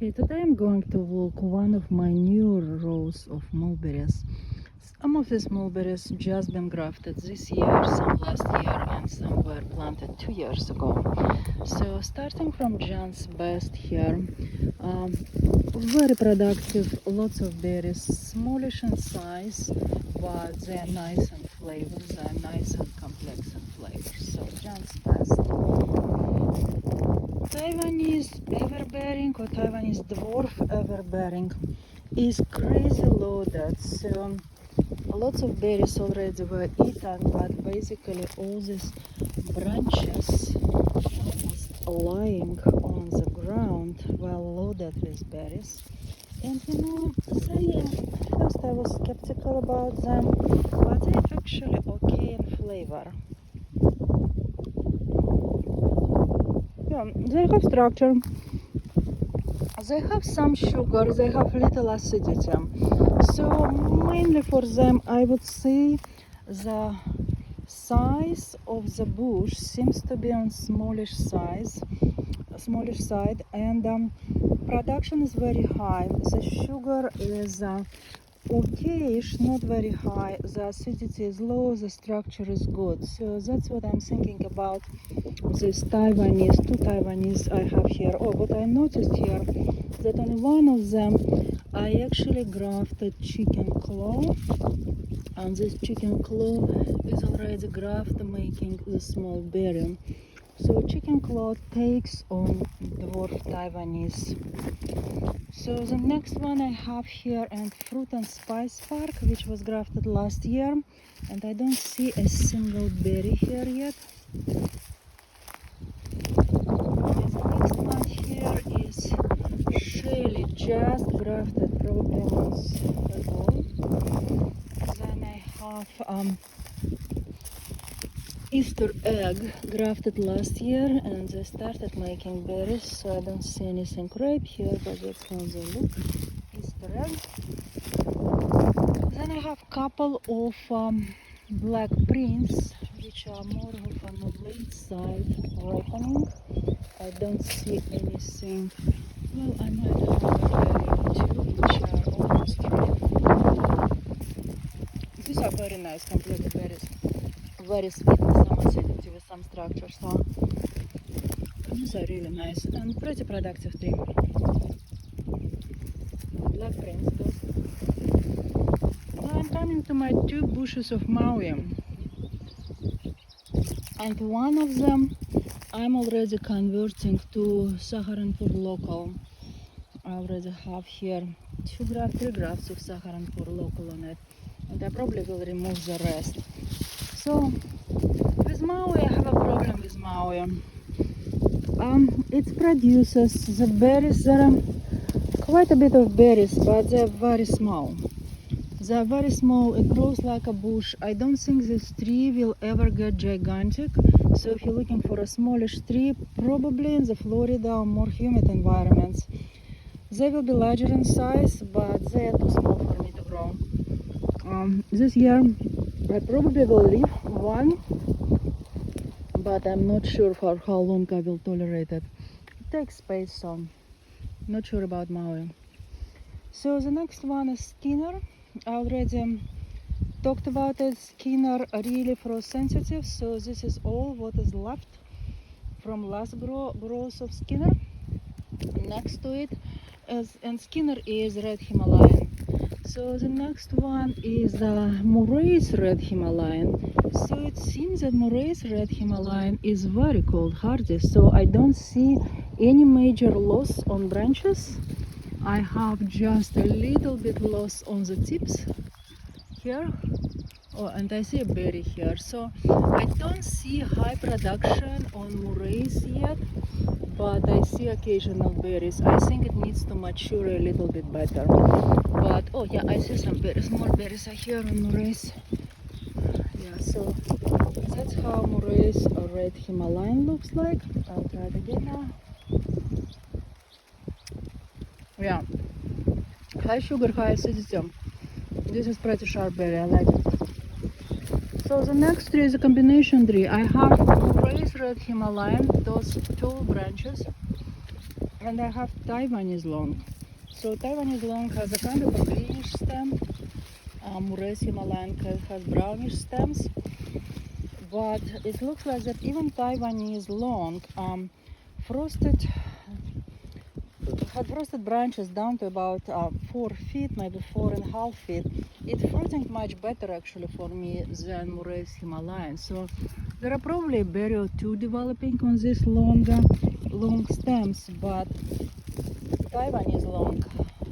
Okay, today I'm going to walk one of my new rows of mulberries. Some of these mulberries just been grafted this year, some last year, and some were planted 2 years ago. So starting from John's best here, very productive, lots of berries, smallish in size, but they're nice in flavor, they're nice and complex in flavor. So John's best. Taiwanese everbearing or Taiwanese dwarf everbearing is crazy loaded. So lots of berries already were eaten, but basically all these branches lying on the ground were loaded with berries. And first I was skeptical about them, but they're actually okay in flavor. Yeah, they have structure, they have some sugar, they have little acidity. So mainly for them I would say the size of the bush seems to be on smallish side, and production is very high. The sugar is okayish, not very high. The acidity is low, the structure is good. So that's what I'm thinking about these Taiwanese, two Taiwanese I have here. Oh, what I noticed here, that on one of them I actually grafted chicken claw, and this chicken claw is already grafted, making the small berry. So chicken claw takes on dwarf Taiwanese. So the next one I have here, and fruit and spice park, which was grafted last year, and I don't see a single berry here yet. The next one here is Shelly, just grafted probably months ago. Then I have Easter egg, grafted last year, and they started making berries, so I don't see anything ripe here, but that's how they look. Easter egg. Then I have couple of black prints, which are more of on the late side ripening. I don't see anything. Well, I might have a berry or two, which are almost ripe. These are very nice, completed berries. Very sweet with some acidity, with some structure, so these are really nice and pretty productive tree. Black prints too. Now I'm coming to my two bushes of Maui, and one of them I'm already converting to Saharanpur local. I already have here three grafts of Saharanpur local on it, and I probably will remove the rest. So with Maui, I have a problem with Maui. It produces the berries. There are quite a bit of berries, but they're very small. They're very small. It grows like a bush. I don't think this tree will ever get gigantic. So if you're looking for a smallish tree, probably in the Florida or more humid environments, they will be larger in size, but they are too small for me to grow. This year I probably will leave one, but I'm not sure for how long I will tolerate it. It takes space, so not sure about Maui. So the next one is Skinner. I already talked about it. Skinner really frost sensitive, so this is all what is left from last growth of Skinner. Next to it is, and Skinner is red Himalayan. So the next one is Murray's red Himalayan. So it seems that Murray's red Himalayan is very cold hardy, so I don't see any major loss on branches. I have just a little bit loss on the tips here. Oh, and I see a berry here. So I don't see high production on Murray's yet, but I see occasional berries. I think it needs to mature a little bit better. But oh yeah, I see some berries. More berries are here on Murray's. Yeah, so that's how Murray's red Himalayan looks like. I'll try it again now. Yeah, high sugar, high acidity. This is pretty sharp berry. I like it. So the next tree is a combination tree. I have Murray's red Himalayan, those two branches. And I have Taiwanese long. So Taiwanese long has a kind of a greenish stem. Murray's Himalayan has brownish stems. But it looks like that even Taiwanese long had frosted branches down to about 4 feet, maybe 4.5 feet. It's fruiting much better actually for me than Murray's Himalayan. So there are probably a berry or two developing on these long stems, but Taiwanese long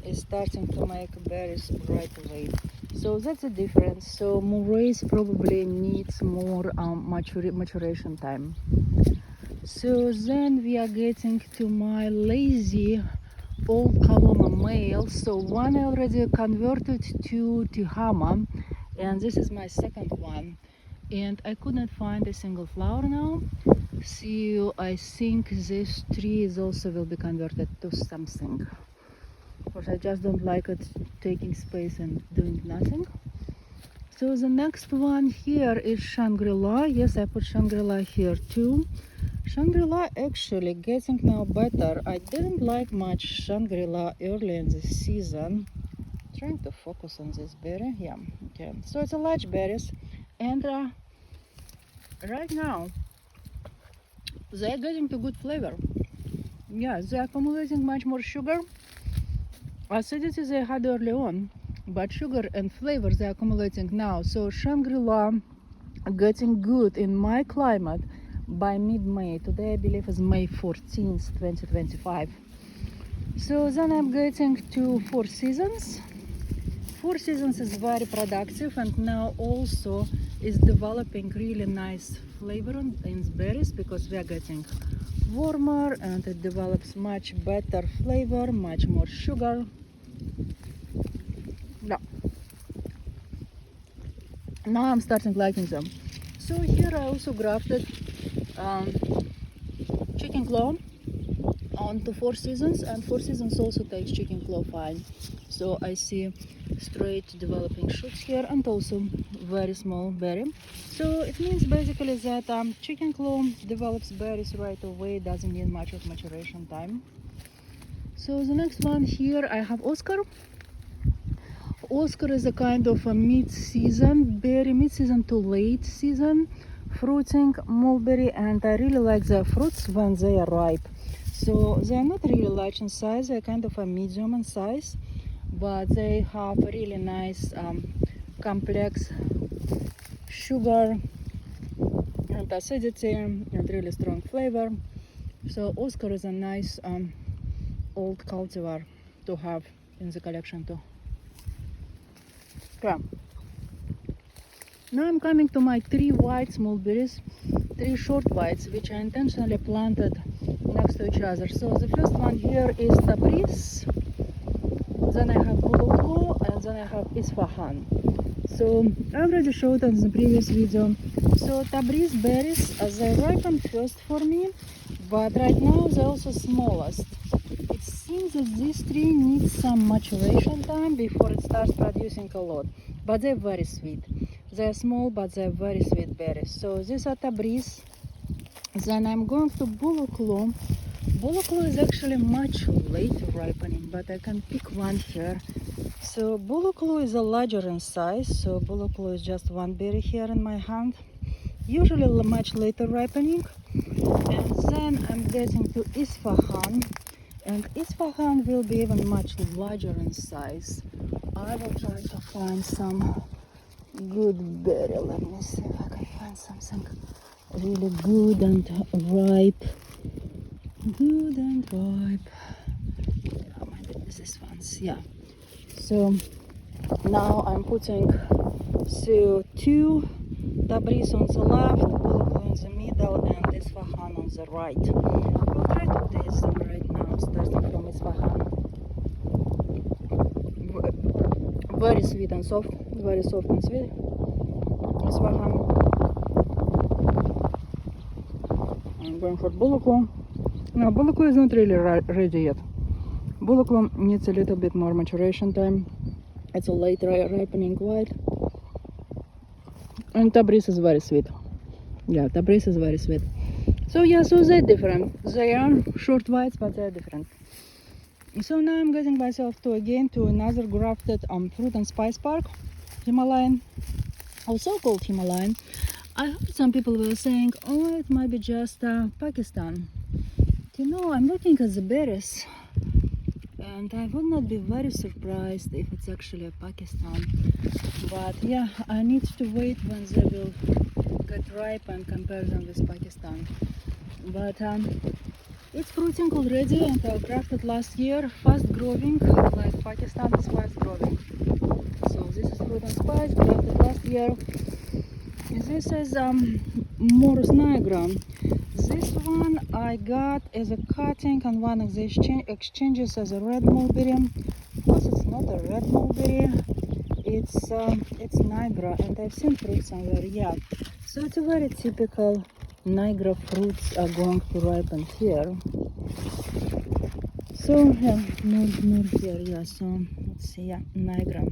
is starting to make berries right away. So that's the difference. So Murray's probably needs more maturation time. So then we are getting to my lazy old Kaloma male. So one I already converted to Tihama, and this is my second one. And I could not find a single flower now. So I think this tree is also will be converted to something. Because I just don't like it taking space and doing nothing. So the next one here is Shangri-La. Yes, I put Shangri-La here too. Shangri-La actually getting now better. I didn't like much Shangri-La early in the season. Trying to focus on this berry. Yeah, okay. So it's a large berries, and right now they're getting to good flavor. Yeah, they're accumulating much more sugar. Acidity they had early on, but sugar and flavor they're accumulating now. So Shangri-La getting good in my climate by mid-May. Today I believe is May 14th, 2025. So then I'm getting to Four Seasons. Four Seasons is very productive and now also is developing really nice flavor in berries because we are getting warmer and it develops much better flavor, much more sugar. Yeah. Now I'm starting liking them. So here I also grafted chicken claw onto Four Seasons, and Four Seasons also takes chicken claw fine. So I see straight developing shoots here and also very small berry. So it means basically that chicken claw develops berries right away, doesn't need much of maturation time. So the next one here I have Oscar. Oscar is a kind of a mid-season berry, mid-season to late season fruiting mulberry, and I really like their fruits when they are ripe. So they are not really large in size, they're kind of a medium in size, but they have a really nice complex sugar and acidity and really strong flavor. So Oscar is a nice old cultivar to have in the collection too. Okay. Now I'm coming to my 3 white mulberries, 3 short whites, which I intentionally planted next to each other. So the first one here is Tabriz, then I have Buluklu, and then I have Isfahan. So I already showed in the previous video. So Tabriz berries, they ripen first for me, but right now they're also smallest. It seems that this tree needs some maturation time before it starts producing a lot, but they're very sweet. They're small, but they're very sweet berries. So these are Tabriz. Then I'm going to Buluklu. Buluklu is actually much later ripening, but I can pick one here. So Buluklu is a larger in size. So Buluklu is just one berry here in my hand. Usually much later ripening. And then I'm getting to Isfahan. And Isfahan will be even much larger in size. I will try to find some good berry. Let me see if I can find something really good and ripe. Good and ripe. Oh, maybe this is ones. Yeah. So now I'm putting 2 Tabriz on the left, Buluklu in the middle, and Isfahan on the right. We'll try to taste them right now, starting from Isfahan. Very sweet and soft, very soft and sweet. Isfahan. I'm going for Buluklu. No, Buluklu is not really ready yet. Buluklu needs a little bit more maturation time. It's a late ripening white. And Tabriz is very sweet. Yeah, Tabriz is very sweet. So yeah, so they're different. They are short whites, but they're different. So now I'm getting myself to another grafted fruit and spice park, Himalayan, also called Himalayan. I heard some people were saying, oh, it might be just Pakistan. You know, I'm looking at the berries, and I would not be very surprised if it's actually Pakistan. But yeah, I need to wait when they will get ripe and compare them with Pakistan. But it's fruiting already, and I grafted last year. Fast growing, like Pakistan is fast growing. So this is fruit and spice, grafted last year. This is Morus nigra. This one I got as a cutting on one of the exchanges as a red mulberry. Of course, it's not a red mulberry. It's nigra, and I've seen fruit somewhere. Yeah, so it's a very typical nigra fruits are going to ripen here. So yeah, more here. Yeah, so let's see. Yeah, nigra.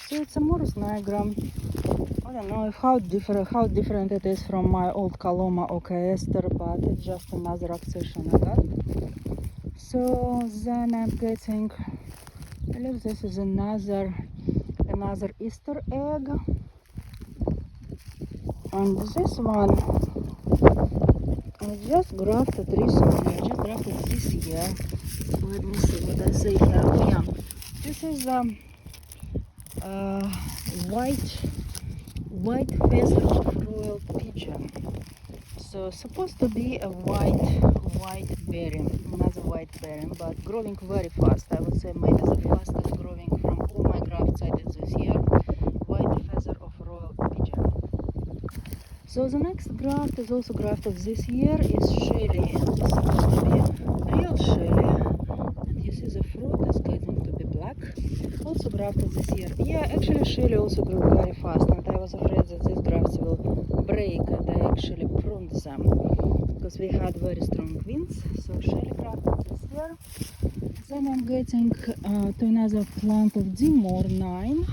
So it's a Morus nigra. I don't know how different it is from my old Kaloma Ester, but it's just another accession I got. So then I'm getting, I believe this is another Easter egg, and this one I just grafted recently. I just grafted this year. Let me see what I say here. Oh yeah, this is white feather of royal pigeon. So supposed to be a white berry, another white berry, but growing very fast. I would say maybe the fastest growing from all my grafts I did this year. White feather of royal pigeon. So the next graft is also grafted this year is Shelly. It's supposed to be real Shelly. And you see the fruit is getting to be black. Also grafted this year. Yeah, actually Shelly also grew very fast, and I was afraid that these grafts will break, and I actually pruned them because we had very strong winds. So Shelly grafted this year. Then I'm getting to another plant of Dimor 9.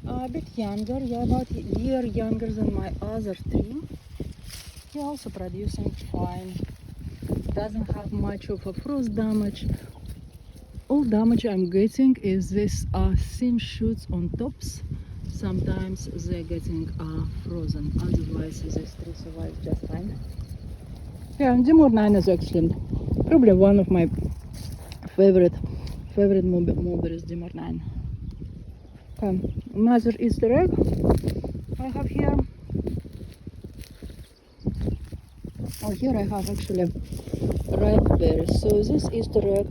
A bit younger, yeah, about a year younger than my other tree. Yeah, also producing fine. Doesn't have much of a frost damage. All damage I'm getting is this thin shoots on tops. Sometimes they're getting frozen. Otherwise, this tree survives just fine. Yeah, Dimor 9 is excellent. Probably one of my favorite mulberries, Dimor 9. Okay, another Easter egg I have here. Oh, here I have actually ripe berries. So this Easter egg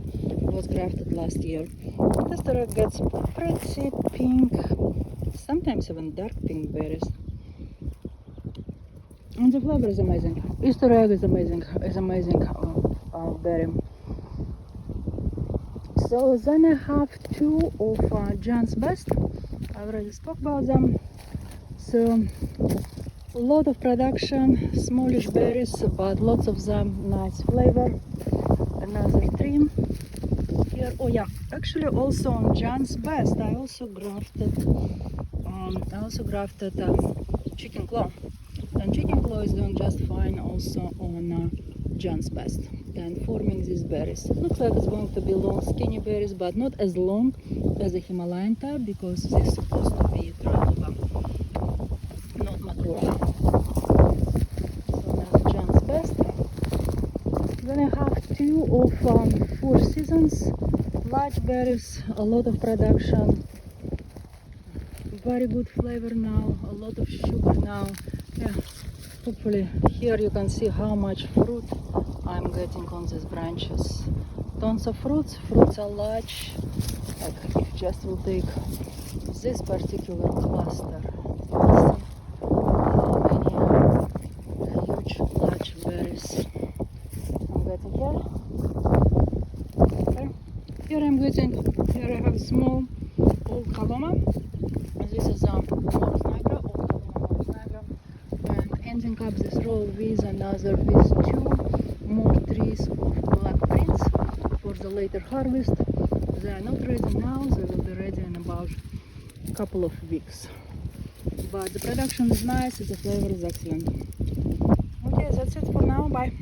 was grafted last year. Easter egg gets pretty pink, sometimes even dark pink berries. And the flavor is amazing. Easter egg is amazing berry. So then I have two of John's Best. I already spoke about them. So a lot of production, smallish berries, but lots of them, nice flavor. Another tree here. Oh yeah, actually also on John's Best I also grafted chicken claw, and chicken claw is doing just fine also on John's Best and forming these berries. It looks like it's going to be long skinny berries, but not as long as the Himalayan type, because this is supposed to be Traluba, not Makroa. So that's John's Best. Then I have two of Four Seasons, large berries, a lot of production, very good flavor now, a lot of sugar now. Yeah, hopefully here you can see how much fruit I'm getting on these branches. Tons of fruits are large. Like if just will take this particular cluster, you see how many huge large berries I'm getting here. Okay. Here I have small old Kaloma. This is Morus nigra, old Kaloma Morus nigra. And ending up this row with two more trees of Black Prince for the later harvest. They are not ready now, they will be ready in about a couple of weeks. But the production is nice, the flavor is excellent. Okay, that's it for now. Bye.